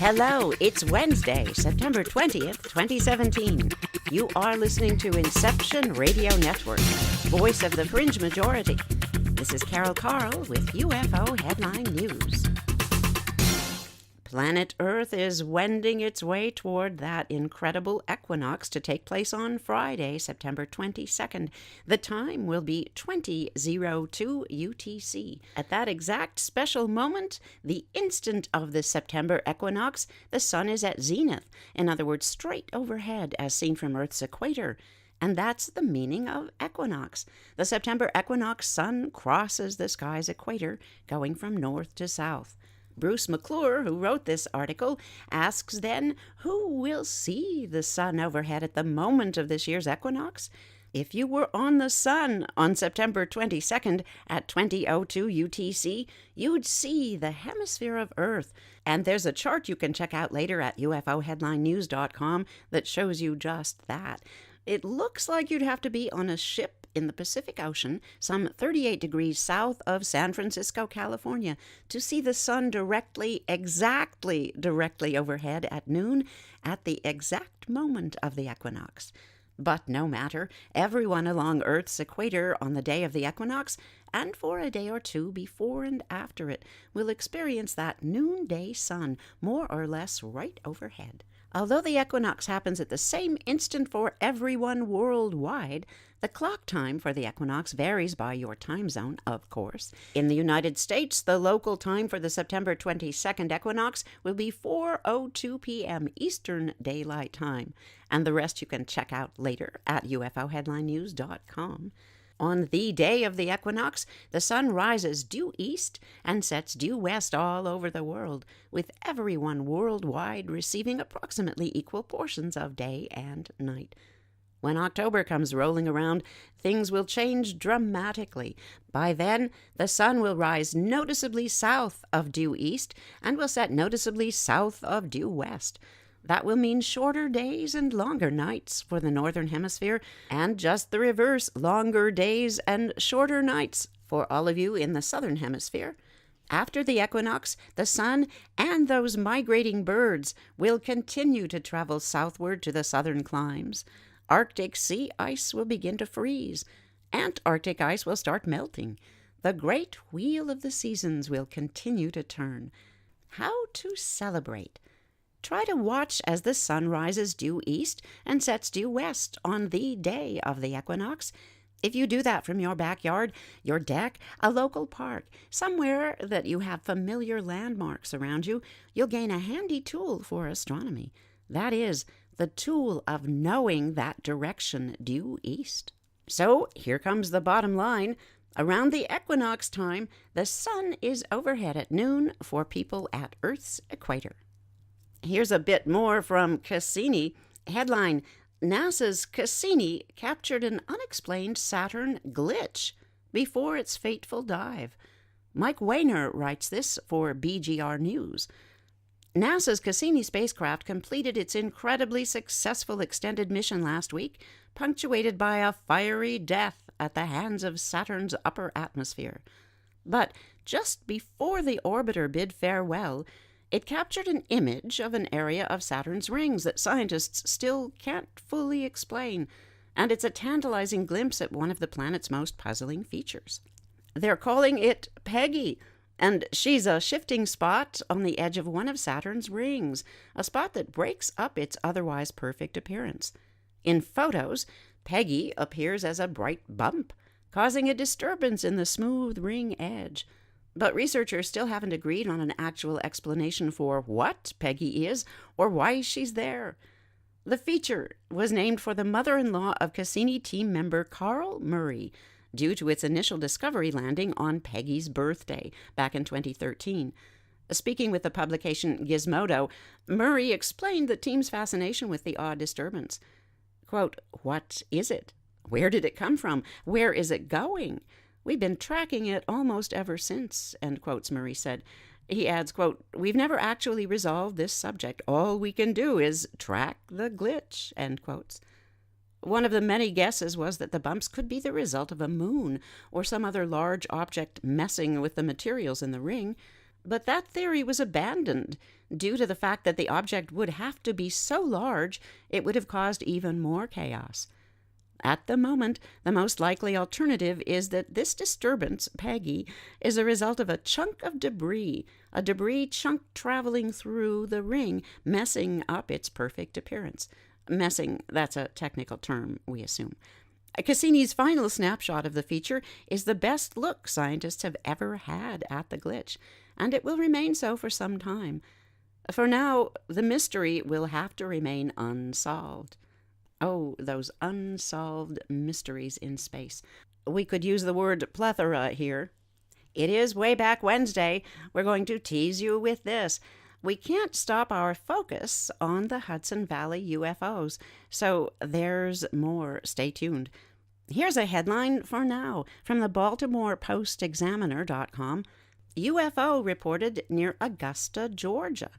Hello, it's Wednesday, September 20th, 2017. You are listening to Inception Radio Network, voice of the fringe majority. This is Carol Carl with UFO Headline News. Planet Earth is wending its way toward that incredible equinox to take place on Friday, September 22nd. The time will be 20:02 UTC. At that exact special moment, the instant of the September equinox, the sun is at zenith, in other words, straight overhead as seen from Earth's equator. And that's the meaning of equinox. The September equinox sun crosses the sky's equator, going from north to south. Bruce McClure, who wrote this article, asks then, who will see the sun overhead at the moment of this year's equinox? If you were on the sun on September 22nd at 20:02 UTC, you'd see the hemisphere of Earth. And there's a chart you can check out later at ufoheadlinenews.com that shows you just that. It looks like you'd have to be on a ship in the Pacific Ocean, some 38 degrees south of San Francisco, California, to see the sun exactly directly overhead at noon at the exact moment of the equinox. But no matter, everyone along Earth's equator on the day of the equinox, and for a day or two before and after it, will experience that noonday sun more or less right overhead. Although the equinox happens at the same instant for everyone worldwide, the clock time for the equinox varies by your time zone, of course. In the United States, the local time for the September 22nd equinox will be 4:02 p.m. Eastern Daylight Time, and the rest you can check out later at ufoheadlinenews.com. On the day of the equinox, the sun rises due east and sets due west all over the world, with everyone worldwide receiving approximately equal portions of day and night. When October comes rolling around, things will change dramatically. By then, the sun will rise noticeably south of due east and will set noticeably south of due west. That will mean shorter days and longer nights for the Northern Hemisphere, and just the reverse, longer days and shorter nights for all of you in the Southern Hemisphere. After the equinox, the sun and those migrating birds will continue to travel southward to the southern climes. Arctic sea ice will begin to freeze. Antarctic ice will start melting. The great wheel of the seasons will continue to turn. How to celebrate? Try to watch as the sun rises due east and sets due west on the day of the equinox. If you do that from your backyard, your deck, a local park, somewhere that you have familiar landmarks around you, you'll gain a handy tool for astronomy. That is, the tool of knowing that direction due east. So here comes the bottom line. Around the equinox time, the sun is overhead at noon for people at Earth's equator. Here's a bit more from Cassini. Headline, NASA's Cassini captured an unexplained Saturn glitch before its fateful dive. Mike Weiner writes this for BGR News. NASA's Cassini spacecraft completed its incredibly successful extended mission last week, punctuated by a fiery death at the hands of Saturn's upper atmosphere. But just before the orbiter bid farewell, it captured an image of an area of Saturn's rings that scientists still can't fully explain, and it's a tantalizing glimpse at one of the planet's most puzzling features. They're calling it Peggy, and she's a shifting spot on the edge of one of Saturn's rings, a spot that breaks up its otherwise perfect appearance. In photos, Peggy appears as a bright bump, causing a disturbance in the smooth ring edge. But researchers still haven't agreed on an actual explanation for what Peggy is or why she's there. The feature was named for the mother-in-law of Cassini team member Carl Murray, due to its initial discovery landing on Peggy's birthday back in 2013. Speaking with the publication Gizmodo, Murray explained the team's fascination with the odd disturbance. Quote, "What is it? Where did it come from? Where is it going? We've been tracking it almost ever since," end quotes, Murray said. He adds, quote, "We've never actually resolved this subject. All we can do is track the glitch," end quotes. One of the many guesses was that the bumps could be the result of a moon or some other large object messing with the materials in the ring. But that theory was abandoned due to the fact that the object would have to be so large it would have caused even more chaos. At the moment, the most likely alternative is that this disturbance, Peggy, is a result of a chunk of debris, a debris chunk traveling through the ring, messing up its perfect appearance. Messing, that's a technical term, we assume. Cassini's final snapshot of the feature is the best look scientists have ever had at the glitch, and it will remain so for some time. For now, the mystery will have to remain unsolved. Oh, those unsolved mysteries in space. We could use the word plethora here. It is Way Back Wednesday. We're going to tease you with this. We can't stop our focus on the Hudson Valley UFOs, so there's more. Stay tuned. Here's a headline for now from the Baltimore Post-Examiner.com. UFO reported near Augusta, Georgia.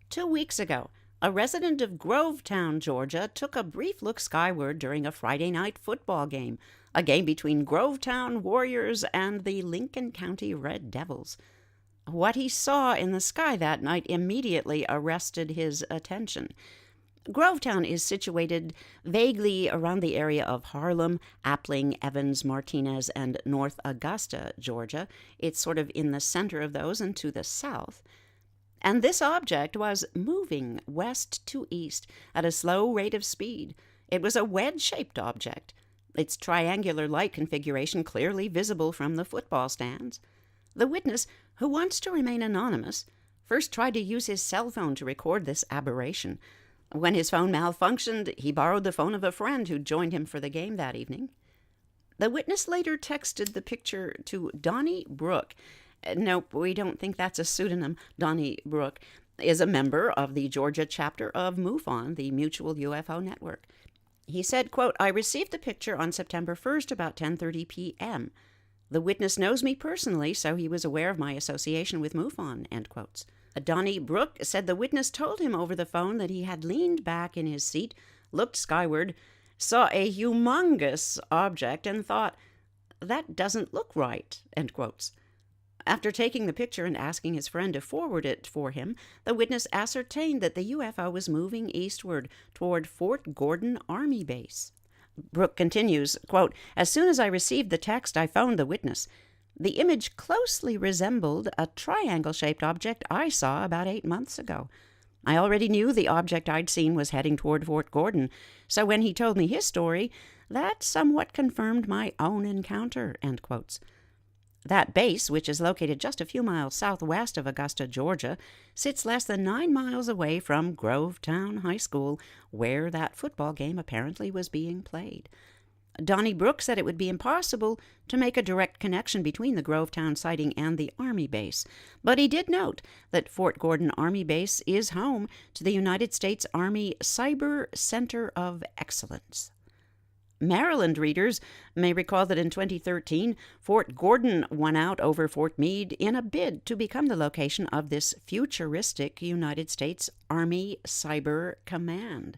2 weeks ago, a resident of Grovetown, Georgia, took a brief look skyward during a Friday night football game, a game between Grovetown Warriors and the Lincoln County Red Devils. What he saw in the sky that night immediately arrested his attention. Grovetown is situated vaguely around the area of Harlem, Appling, Evans, Martinez, and North Augusta, Georgia. It's sort of in the center of those and to the south. And this object was moving west to east at a slow rate of speed. It was a wedge-shaped object, its triangular light configuration clearly visible from the football stands. The witness, who wants to remain anonymous, first tried to use his cell phone to record this aberration. When his phone malfunctioned, he borrowed the phone of a friend who joined him for the game that evening. The witness later texted the picture to Donnie Brooke. Nope, we don't think that's a pseudonym. Donnie Brooke is a member of the Georgia chapter of MUFON, the Mutual UFO Network. He said, quote, "I received the picture on September 1st about 10:30 p.m. The witness knows me personally, so he was aware of my association with MUFON," end quotes. Donnie Brooke said the witness told him over the phone that he had leaned back in his seat, looked skyward, saw a humongous object, and thought, "That doesn't look right," end quotes. After taking the picture and asking his friend to forward it for him, the witness ascertained that the UFO was moving eastward toward Fort Gordon Army Base. Brooke continues, quote, "As soon as I received the text, I phoned the witness. The image closely resembled a triangle-shaped object I saw about 8 months ago. I already knew the object I'd seen was heading toward Fort Gordon, so when he told me his story, that somewhat confirmed my own encounter," end quotes. That base, which is located just a few miles southwest of Augusta, Georgia, sits less than 9 miles away from Grovetown High School, where that football game apparently was being played. Donnie Brooke said it would be impossible to make a direct connection between the Grovetown sighting and the Army base, but he did note that Fort Gordon Army Base is home to the United States Army Cyber Center of Excellence. Maryland readers may recall that in 2013, Fort Gordon won out over Fort Meade in a bid to become the location of this futuristic United States Army Cyber Command.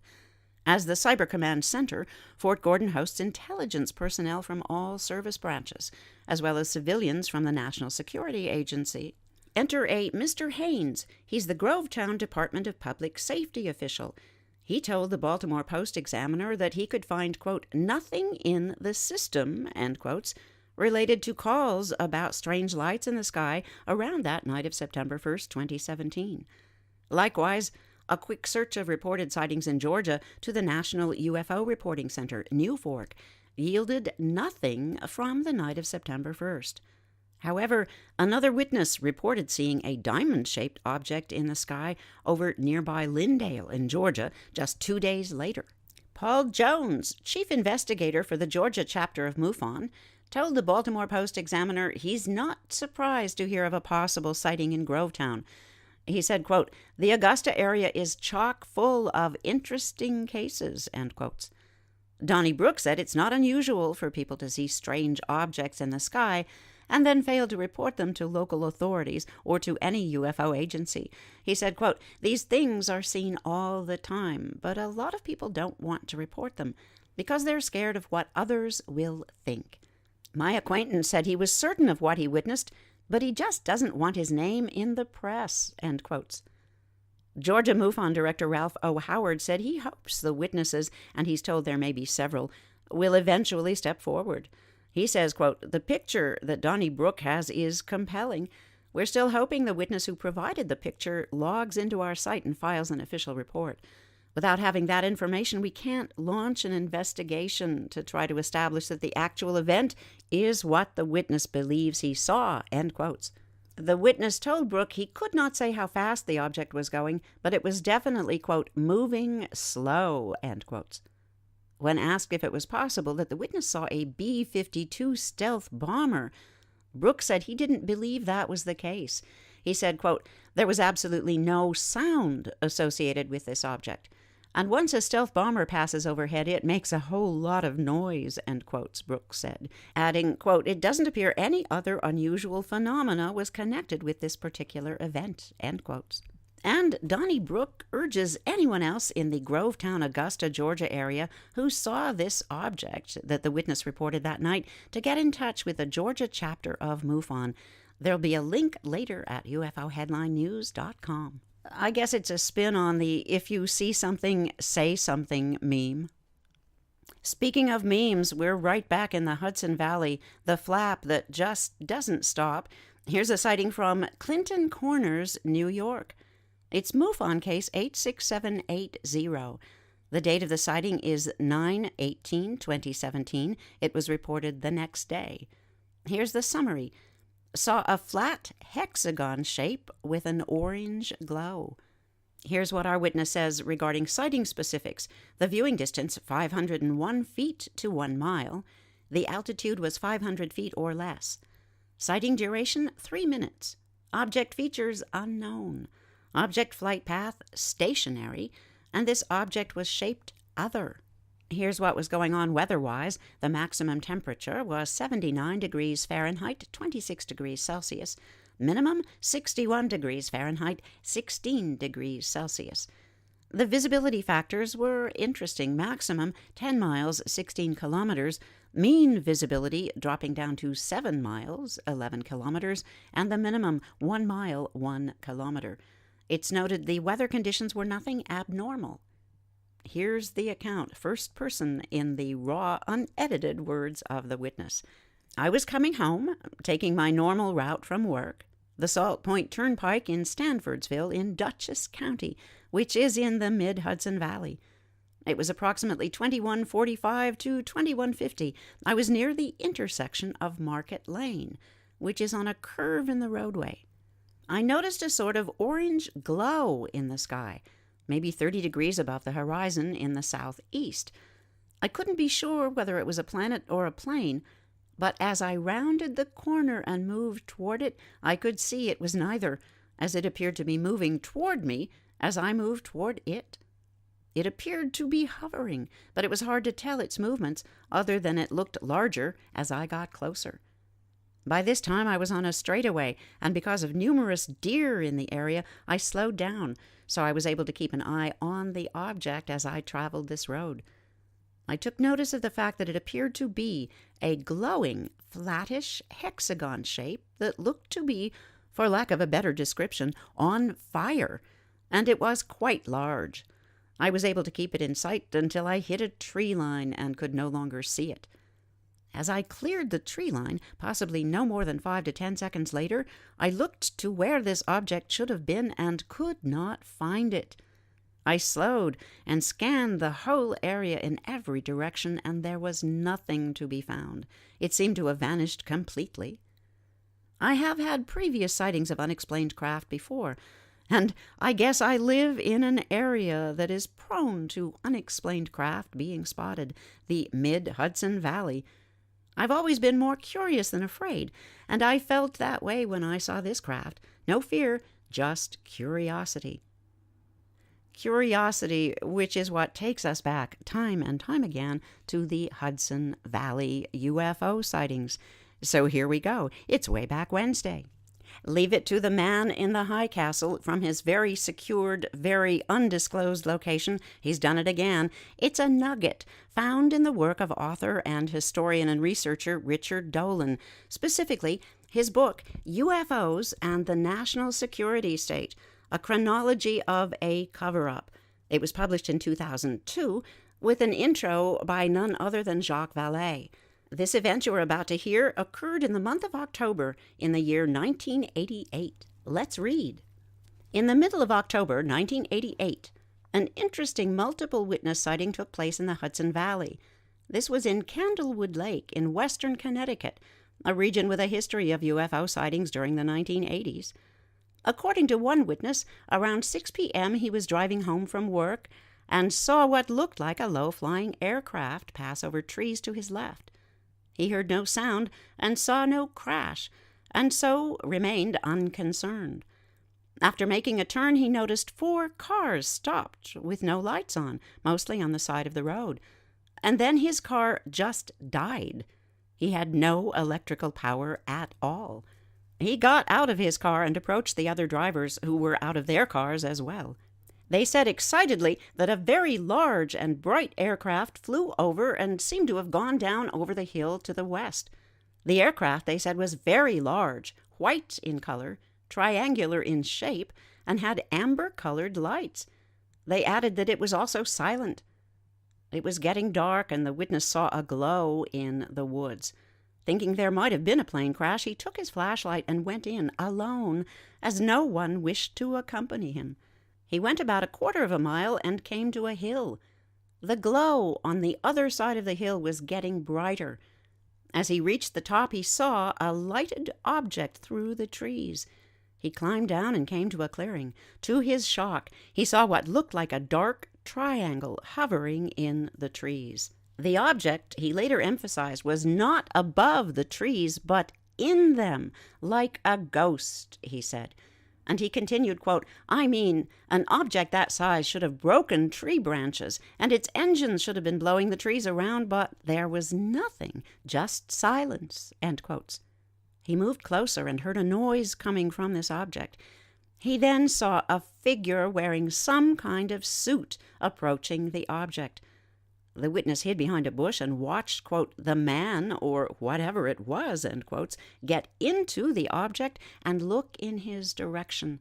As the Cyber Command Center, Fort Gordon hosts intelligence personnel from all service branches, as well as civilians from the National Security Agency. Enter a Mr. Haynes. He's the Grovetown Department of Public Safety official. He told the Baltimore Post-Examiner that he could find, quote, "nothing in the system," end quotes, related to calls about strange lights in the sky around that night of September 1st, 2017. Likewise, a quick search of reported sightings in Georgia to the National UFO Reporting Center, Newfork, yielded nothing from the night of September 1st. However, another witness reported seeing a diamond-shaped object in the sky over nearby Lindale in Georgia just 2 days later. Paul Jones, chief investigator for the Georgia chapter of MUFON, told the Baltimore Post-Examiner he's not surprised to hear of a possible sighting in Grovetown. He said, quote, "The Augusta area is chock full of interesting cases," end quotes. Donnie Brooke said it's not unusual for people to see strange objects in the sky and then fail to report them to local authorities or to any UFO agency. He said, quote, "These things are seen all the time, but a lot of people don't want to report them because they're scared of what others will think. My acquaintance said he was certain of what he witnessed but he just doesn't want his name in the press, end quotes. Georgia MUFON director Ralph O. Howard said he hopes the witnesses, and he's told there may be several, will eventually step forward. He says, quote, "The picture that Donnie Brooke has is compelling. We're still hoping the witness who provided the picture logs into our site and files an official report. Without having that information, we can't launch an investigation to try to establish that the actual event is what the witness believes he saw," end quotes. The witness told Brooke he could not say how fast the object was going, but it was definitely, quote, "moving slow," end quotes. When asked if it was possible that the witness saw a B-52 stealth bomber, Brooke said he didn't believe that was the case. He said, quote, "There was absolutely no sound associated with this object. And once a stealth bomber passes overhead, it makes a whole lot of noise," end quotes, Brooke said, adding, quote, "It doesn't appear any other unusual phenomena was connected with this particular event," end quotes. And Donnie Brooke urges anyone else in the Grovetown, Augusta, Georgia area who saw this object that the witness reported that night to get in touch with the Georgia chapter of MUFON. There'll be a link later at ufoheadlinenews.com. I guess it's a spin on the "if you see something, say something" meme. Speaking of memes, we're right back in the Hudson Valley, the flap that just doesn't stop. Here's a sighting from Clinton Corners, New York. It's MUFON case 86780. The date of the sighting is 9/18/2017. It was reported the next day. Here's the summary. Saw a flat hexagon shape with an orange glow. Here's what our witness says regarding sighting specifics. The viewing distance, 501 feet to 1 mile. The altitude was 500 feet or less. Sighting duration, 3 minutes. Object features, unknown. Object flight path, stationary. And this object was shaped other. Here's what was going on weather-wise. The maximum temperature was 79 degrees Fahrenheit, 26 degrees Celsius. Minimum, 61 degrees Fahrenheit, 16 degrees Celsius. The visibility factors were interesting. Maximum, 10 miles, 16 kilometers. Mean visibility dropping down to 7 miles, 11 kilometers. And the minimum, 1 mile, 1 kilometer. It's noted the weather conditions were nothing abnormal. Here's the account, first person in the raw, unedited words of the witness. I was coming home, taking my normal route from work, the Salt Point Turnpike in Stanfordsville in Dutchess County, which is in the mid-Hudson Valley. It was approximately 21:45 to 21:50. I was near the intersection of Market Lane, which is on a curve in the roadway. I noticed a sort of orange glow in the sky, maybe 30 degrees above the horizon in the southeast. I couldn't be sure whether it was a planet or a plane, but as I rounded the corner and moved toward it, I could see it was neither, as it appeared to be moving toward me as I moved toward it. It appeared to be hovering, but it was hard to tell its movements, other than it looked larger as I got closer. By this time I was on a straightaway, and because of numerous deer in the area, I slowed down, so I was able to keep an eye on the object as I traveled this road. I took notice of the fact that it appeared to be a glowing, flattish hexagon shape that looked to be, for lack of a better description, on fire, and it was quite large. I was able to keep it in sight until I hit a tree line and could no longer see it. As I cleared the tree line, possibly no more than 5 to 10 seconds later, I looked to where this object should have been and could not find it. I slowed and scanned the whole area in every direction, and there was nothing to be found. It seemed to have vanished completely. I have had previous sightings of unexplained craft before, and I guess I live in an area that is prone to unexplained craft being spotted, the mid-Hudson Valley. I've always been more curious than afraid, and I felt that way when I saw this craft. No fear, just curiosity. Curiosity, which is what takes us back time and time again to the Hudson Valley UFO sightings. So here we go. It's Way Back Wednesday. Leave it to the man in the high castle from his very secured, very undisclosed location. He's done it again. It's a nugget found in the work of author and historian and researcher Richard Dolan, specifically His book, UFOs and the National Security State, A Chronology of a Cover-Up. It was published in 2002 with an intro by none other than Jacques Vallée. This event you are about to hear occurred in the month of October in the year 1988. Let's read. In the middle of October 1988, an interesting multiple witness sighting took place in the Hudson Valley. This was in Candlewood Lake in western Connecticut, a region with a history of UFO sightings during the 1980s. According to one witness, around 6 p.m. he was driving home from work and saw what looked like a low-flying aircraft pass over trees to his left. He heard no sound and saw no crash, and so remained unconcerned. After making a turn, he noticed 4 cars stopped with no lights on, mostly on the side of the road. And then his car just died. He had no electrical power at all. He got out of his car and approached the other drivers, who were out of their cars as well. They said excitedly that a very large and bright aircraft flew over and seemed to have gone down over the hill to the west. The aircraft, they said, was very large, white in color, triangular in shape, and had amber-colored lights. They added that it was also silent. It was getting dark, and the witness saw a glow in the woods. Thinking there might have been a plane crash, he took his flashlight and went in, alone, as no one wished to accompany him. He went about 1/4 of a mile and came to a hill. The glow on the other side of the hill was getting brighter. As he reached the top, he saw a lighted object through the trees. He climbed down and came to a clearing. To his shock, he saw what looked like a dark triangle hovering in the trees. The object, he later emphasized, was not above the trees, but in them, like a ghost, he said. And he continued, quote, "I mean, an object that size should have broken tree branches, and its engines should have been blowing the trees around, but there was nothing, just silence," end quotes. He moved closer and heard a noise coming from this object. He then saw a figure wearing some kind of suit approaching the object. The witness hid behind a bush and watched, quote, "the man, or whatever it was," end quotes, get into the object and look in his direction.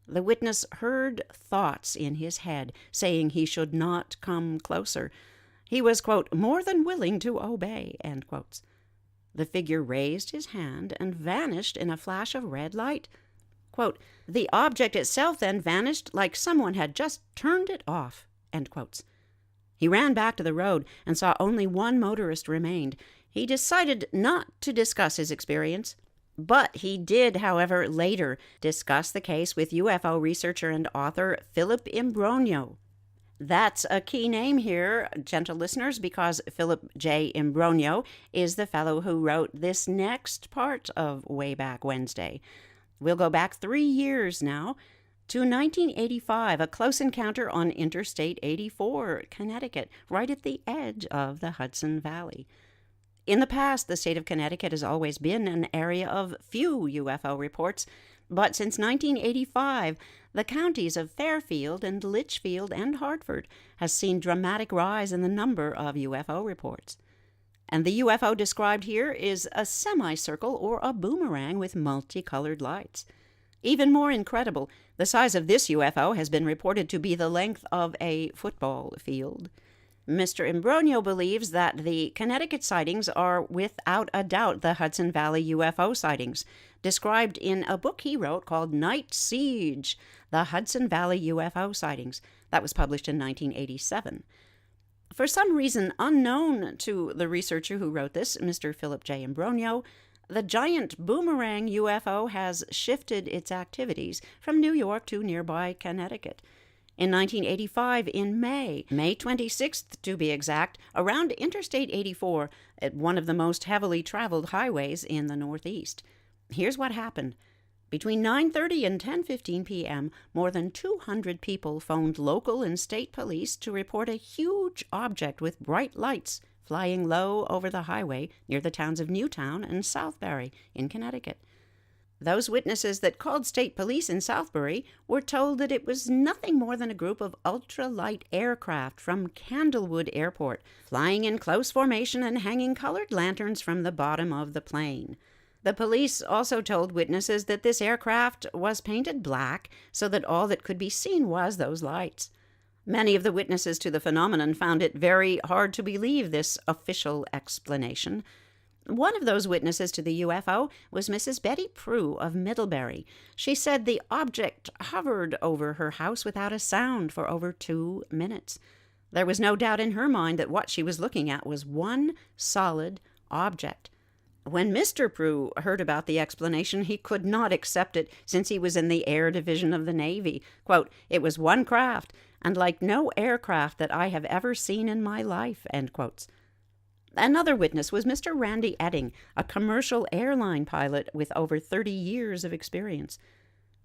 The witness heard thoughts in his head saying he should not come closer. He was, quote, "more than willing to obey," end quotes. The figure raised his hand and vanished in a flash of red light. Quote, "The object itself then vanished like someone had just turned it off," end quotes. He ran back to the road and saw only one motorist remained. He decided not to discuss his experience, but he did, however, later discuss the case with UFO researcher and author Philip Imbrogno. That's a key name here, gentle listeners, because Philip J. Imbrogno is the fellow who wrote this next part of Way Back Wednesday. We'll go back 3 years now to 1985, a close encounter on Interstate 84, Connecticut, right at the edge of the Hudson Valley. In the past, the state of Connecticut has always been an area of few UFO reports, but since 1985, the counties of Fairfield and Litchfield and Hartford has seen dramatic rise in the number of UFO reports. And the UFO described here is a semicircle or a boomerang with multicolored lights. Even more incredible, the size of this UFO has been reported to be the length of a football field. Mr. Imbrogno believes that the Connecticut sightings are without a doubt the Hudson Valley UFO sightings, described in a book he wrote called Night Siege, The Hudson Valley UFO Sightings. That was published in 1987. For some reason unknown to the researcher who wrote this, Mr. Philip J. Imbrogno, the giant boomerang UFO has shifted its activities from New York to nearby Connecticut. In 1985, in May 26th to be exact, around Interstate 84, at one of the most heavily traveled highways in the Northeast. Here's what happened. Between 9:30 and 10:15 p.m., more than 200 people phoned local and state police to report a huge object with bright lights flying low over the highway near the towns of Newtown and Southbury in Connecticut. Those witnesses that called state police in Southbury were told that it was nothing more than a group of ultralight aircraft from Candlewood Airport, flying in close formation and hanging colored lanterns from the bottom of the plane. The police also told witnesses that this aircraft was painted black so that all that could be seen was those lights. Many of the witnesses to the phenomenon found it very hard to believe this official explanation. One of those witnesses to the UFO was Mrs. Betty Prue of Middlebury. She said the object hovered over her house without a sound for over 2 minutes. There was no doubt in her mind that what she was looking at was one solid object. When Mr. Prue heard about the explanation, he could not accept it, since he was in the Air Division of the Navy. Quote, "It was one craft, and like no aircraft that I have ever seen in my life," end quotes. Another witness was Mr. Randy Edding, a commercial airline pilot with over 30 years of experience.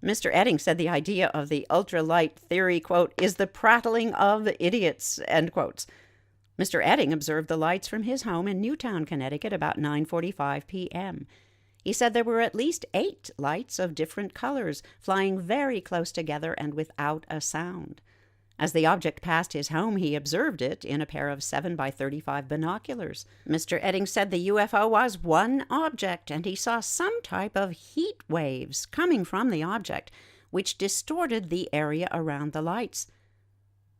Mr. Edding said the idea of the ultralight theory, quote, "is the prattling of idiots," end quotes. Mr. Edding observed the lights from his home in Newtown, Connecticut, about 9:45 p.m. He said there were at least 8 lights of different colors, flying very close together and without a sound. As the object passed his home, he observed it in a pair of 7 by 35 binoculars. Mr. Edding said the UFO was one object, and he saw some type of heat waves coming from the object, which distorted the area around the lights.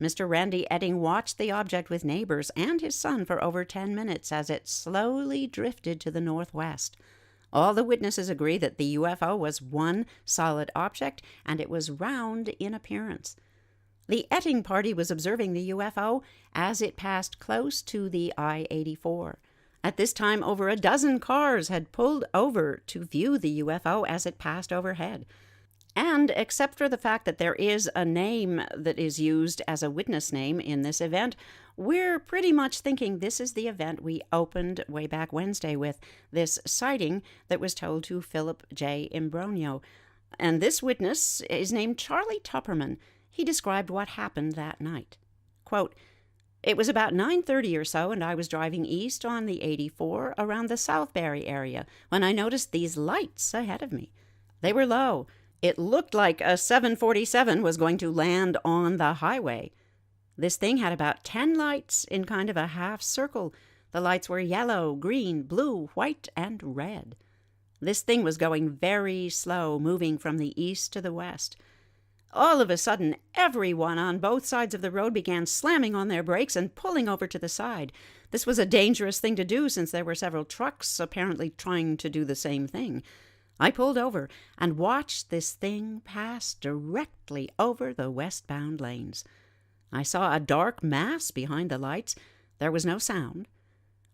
Mr. Randy Edding watched the object with neighbors and his son for over 10 minutes as it slowly drifted to the northwest. All the witnesses agree that the UFO was one solid object, and it was round in appearance. The Edding party was observing the UFO as it passed close to the I-84. At this time, over a dozen cars had pulled over to view the UFO as it passed overhead. And except for the fact that there is a name that is used as a witness name in this event, we're pretty much thinking this is the event we opened way back Wednesday with, this sighting that was told to Philip J. Imbrogno. And this witness is named Charlie Tupperman. He described what happened that night. Quote, "It was about 9:30 or so, and I was driving east on the 84 around the Southbury area when I noticed these lights ahead of me. They were low. It looked like a 747 was going to land on the highway. This thing had about 10 lights in kind of a half circle. The lights were yellow, green, blue, white, and red. This thing was going very slow, moving from the east to the west. All of a sudden, everyone on both sides of the road began slamming on their brakes and pulling over to the side. This was a dangerous thing to do, since there were several trucks apparently trying to do the same thing. I pulled over and watched this thing pass directly over the westbound lanes. I saw a dark mass behind the lights. There was no sound.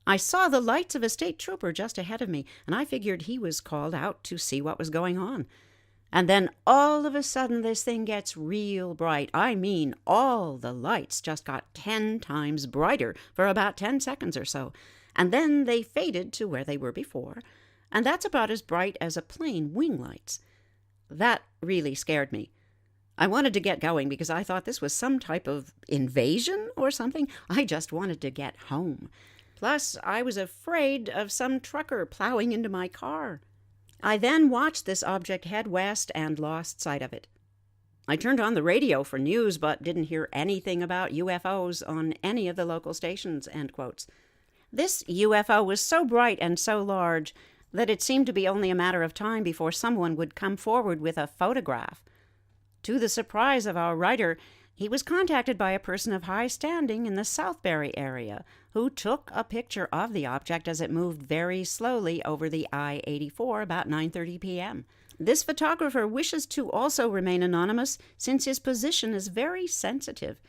I saw the lights of a state trooper just ahead of me, and I figured he was called out to see what was going on. And then all of a sudden this thing gets real bright. I mean, all the lights just got 10 times brighter for about 10 seconds or so, and then they faded to where they were before. And that's about as bright as a plane wing lights. That really scared me. I wanted to get going because I thought this was some type of invasion or something. I just wanted to get home. Plus, I was afraid of some trucker plowing into my car. I then watched this object head west and lost sight of it. I turned on the radio for news, but didn't hear anything about UFOs on any of the local stations," end quotes. This UFO was so bright and so large that it seemed to be only a matter of time before someone would come forward with a photograph. To the surprise of our writer, he was contacted by a person of high standing in the Southbury area who took a picture of the object as it moved very slowly over the I-84 about 9:30 p.m. This photographer wishes to also remain anonymous since his position is very sensitive.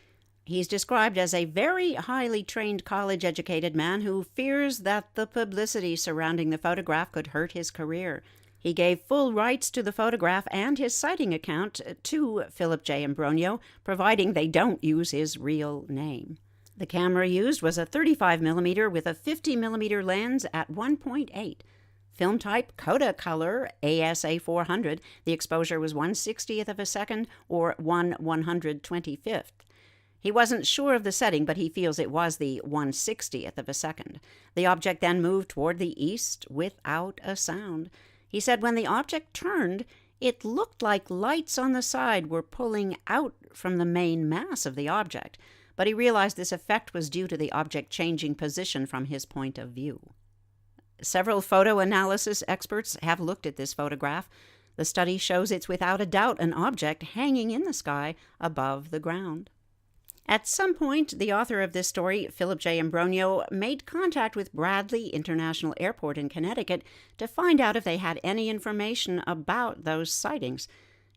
He's described as a very highly trained college-educated man who fears that the publicity surrounding the photograph could hurt his career. He gave full rights to the photograph and his sighting account to Philip J. Imbrogno, providing they don't use his real name. The camera used was a 35mm with a 50mm lens at 1.8. Film type Kodacolor ASA 400. The exposure was 1/60th of a second or 1/125th. He wasn't sure of the setting, but he feels it was the 1/60th of a second. The object then moved toward the east without a sound. He said when the object turned, it looked like lights on the side were pulling out from the main mass of the object, but he realized this effect was due to the object changing position from his point of view. Several photo analysis experts have looked at this photograph. The study shows it's without a doubt an object hanging in the sky above the ground. At some point, the author of this story, Philip J. Ambronio, made contact with Bradley International Airport in Connecticut to find out if they had any information about those sightings.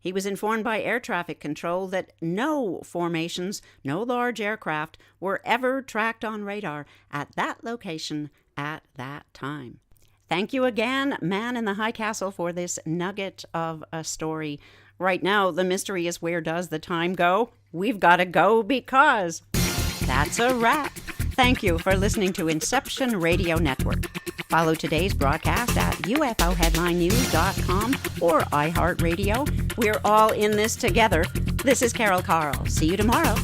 He was informed by air traffic control that no formations, no large aircraft, were ever tracked on radar at that location at that time. Thank you again, Man in the High Castle, for this nugget of a story. Right now, the mystery is, where does the time go? We've got to go because that's a wrap. Thank you for listening to Inception Radio Network. Follow today's broadcast at ufoheadlinenews.com or iHeartRadio. We're all in this together. This is Carol Carl. See you tomorrow.